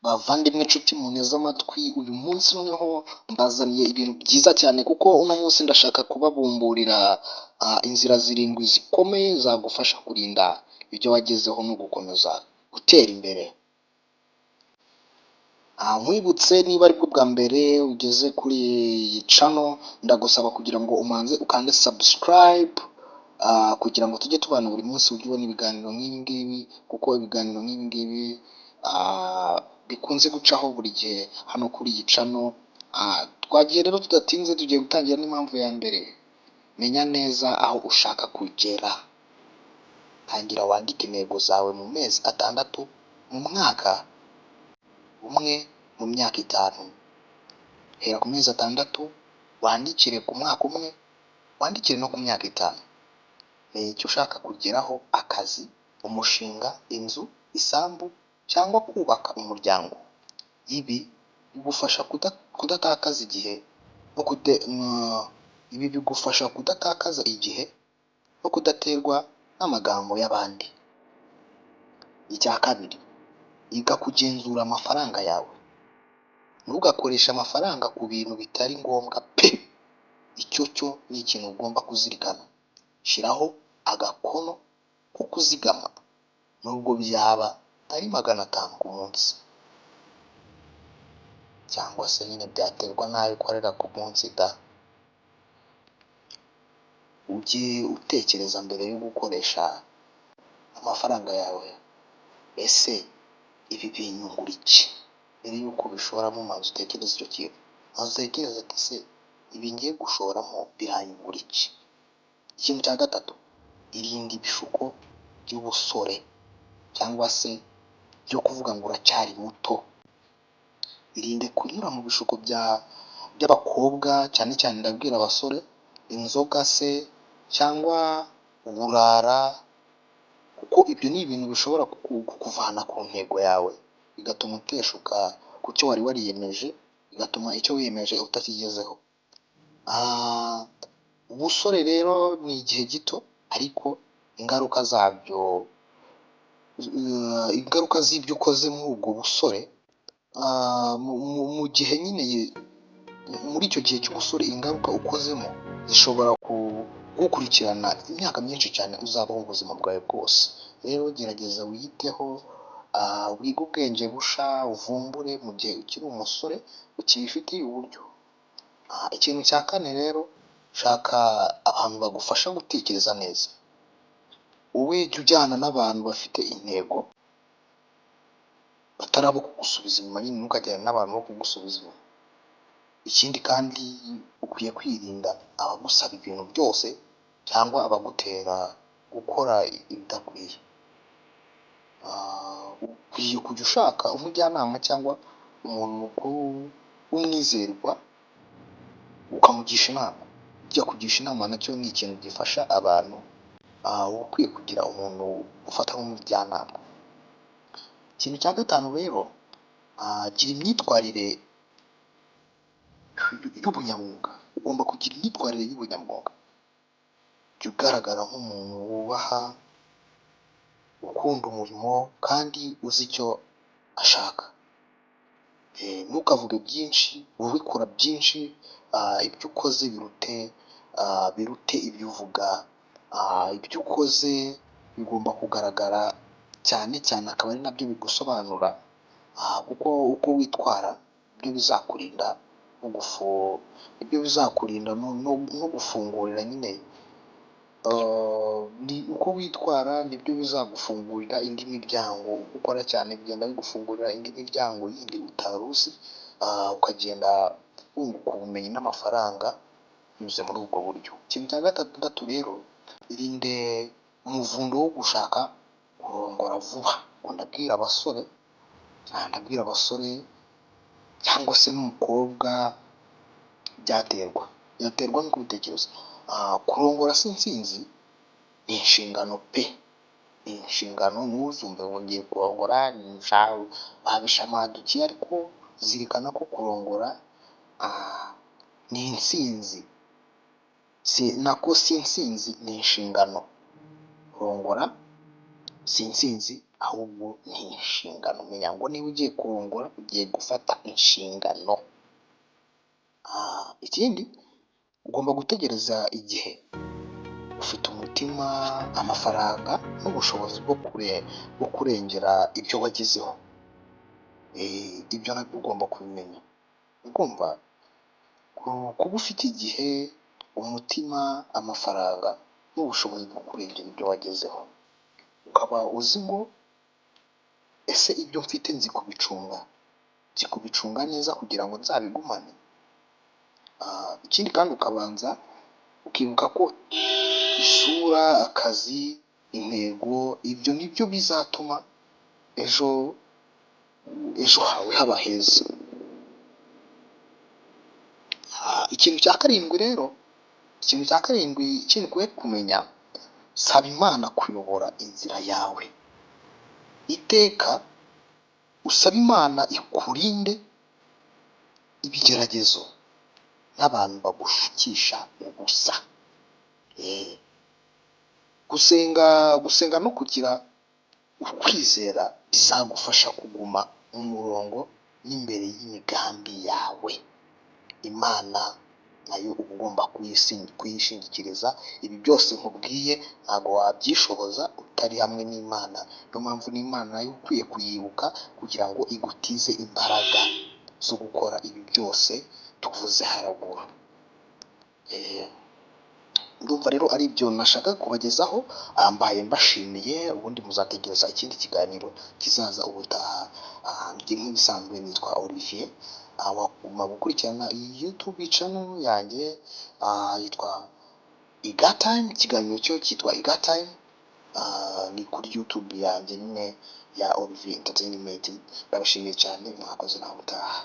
Bavandimwe nshuti muneze amatwi, uyu munsi noneho mbazaniye ibintu byiza cyane kuko uno munsi ndashaka kubabumburira inzira zirindwi zikomeye zagufasha kurinda ibyo wagezeho no gukomeza gutera imbere. Nkwibutse niba aribwo bwa mbere ugeze kuri iyi channel, ndagusaba kugira ngo umanze ukande subscribe kugira ngo tujye tubana buri munsi ujye ubona ibiganiro nk'ibi ngibi, kuko ibiganiro nk'ibi ngibi bikunze gucaho buri gihe hano kuri iyi channel. Twagiye rero tudatinze, tugiye gutangira n'impamvu ya mbere. Menya neza aho ushaka kugera. Tangira wandike intego zawe mu mezi atandatu, mu mwaka umwe, mu myaka itanu. Hera ku mezi atandatu, wandikire ku mwaka umwe, wandikire no ku myaka itanu. Ni icyo ushaka kugeraho: akazi, umushinga, inzu, isambu cyangwa kubaka umuryango. Ibi bigufasha kudatakaza igihe no kudaterwa n'amagambo y'abandi. Icya kabiri, iga kugenzura amafaranga yawe. Ntugakoreshe amafaranga ku bintu bitari ngombwa pe! Icyo cyo ni ikintu ugomba kuzirikana. Shyiraho agakono ko kuzigama, nubwo byaba ari 500 ku munsi, cyangwa se nyine byaterwa n'ayo ukorera ku munsi da. Ujye utekereza mbere yo gukoresha amafaranga yawe. Ese ibi binyungura iki? Mbere yuko ubishoramo maze utekereze icyo kintu. Maze utekereze ati se ibi ngiye gushoramo biranyungura iki? Ikintu cya gatatu, irinde ibishuko by'ubusore cyangwa se byo kuvuga ngo uracyari muto. Irinde kunyura mu bishuko by'abakobwa, cyane cyane ndabwira abasore, inzoga se cyangwa uburara, kuko ibyo ni ibintu bishobora kukuvana ku ntego yawe, bigatuma uteshuka ku cyo wari wariyemeje, bigatuma icyo wiyemeje utakigezeho. Ubusore rero ni igihe gito, ariko ingaruka z'ibyo ukoze muri ubwo busore, mu gihe nyine muri icyo gihe cy'ubusore, ingaruka ukozemo zishobora kugukurikirana imyaka myinshi cyane uzabaho ubuzima bwawe bwose. Rero gerageza wiyiteho, wige ubwenge busha, uvumbure mu gihe ukiri umusore ukibifitiye uburyo. Ikintu cya kane rero, shaka abantu bagufasha gutekereza neza. Wowe jya ujyana n'abantu bafite intego, batari abo kugusubiza inyuma. Nyine ntukajyane n'abantu bo kugusubiza inyuma. Ikindi kandi, ukwiye kwirinda abagusaba ibintu byose cyangwa abagutera gukora ibidakwiye. Ukwiye kujya ushaka umujyanama cyangwa umuntu mukuru w'umwizerwa ukamugisha inama. Ujya kugisha inama nacyo ni ikintu gifasha abantu. Ukwiye kugira umuntu ufata nk'umujyanama. Ikintu cya gatanu rero, gira imyitwarire y'ubunyamwuga. Ugomba kugira imyitwarire y'ubunyamwuga. Jya ugaragara nk'umuntu wubaha, ukunda umurimo kandi uzi icyo ashaka. Ntukavuge byinshi, ubikora byinshi. Ibyo ukoze birute ibyo uvuga. Ibyo ukoze bigomba kugaragara cyane cyane, akaba ari nabyo bigusobanura, kuko uko witwara nibyo bizakurinda no gufungurira nyine. Uko witwara nibyo bizagufungurira indi miryango. Uko ukora cyane bigenda bigufungurira indi miryango yindi utari uzi, ukagenda wunguka ubumenyi n'amafaranga binyuze muri ubwo buryo. Ikintu cya gatandatu rero, irinde umuvundo wo gushaka kurongora vuba. Ndabwira abasore cyangwa se n'umukobwa, byaterwa n'uko ubitekereza. Kurongora si intsinzi, ni inshingano pe! Ni inshingano. Ntuzumve ngo ngiye kurongora babishamadukiye, ariko zirikana ko kurongora ni intsinzi. Si intsinzi, ni inshingano. Kurongora si intsinzi, ahubwo ni inshingano. Menya ngo niba ugiye kurongora ugiye gufata inshingano. Ikindi ugomba gutegereza igihe. Ufite umutima, amafaranga n'ubushobozi bwo kurengera ibyo wagezeho. Ibyo nabyo ugomba kubimenya. Ugomba kuba ufite igihe, umutima, amafaranga n'ubushobozi bwo kurengera ibyo wagezeho. Ukaba uzi ngo ese ibyo mfite nzi kubicunga neza kugira ngo nzabigumane. Ikindi kandi ukabanza ukibuka ko isura, akazi, intego, ibyo nibyo bizatuma ejo hawe haba heza. Ikintu cya karindwi ikindi ukwiye kumenya, saba Imana kuyobora inzira yawe. Iteka usaba Imana ikurinde ibigeragezo n'abantu bagushukisha ubusa. Gusenga no kugira ukwizera bizagufasha kuguma mu murongo n'imbere y'imigambi yawe. Imana nayo uba ugomba kuyishingikiriza. Ibi byose nkubwiye ntabwo wabyishoboza utari hamwe n'Imana. Niyo mpamvu n'Imana nayo ukwiye kuyibuka kugira ngo igutize imbaraga zo gukora ibi byose tuvuze haruguru. Ndumva rero ari ibyo nashaka kubagezaho. Mbaye mbashimiye, ubundi muzategereza ikindi kiganiro kizaza ubutaha. Nk'ibisanzwe nitwa Olivier. Waguma gukurikirana iyi YouTube channel yanjye yitwa Iga Time. Ikiganiro cyo cyitwa Iga Time. Ni kuri YouTube yanjye nyine ya Olivier Entertainment. Ndabashimiye cyane, mwakoze nawe utaha.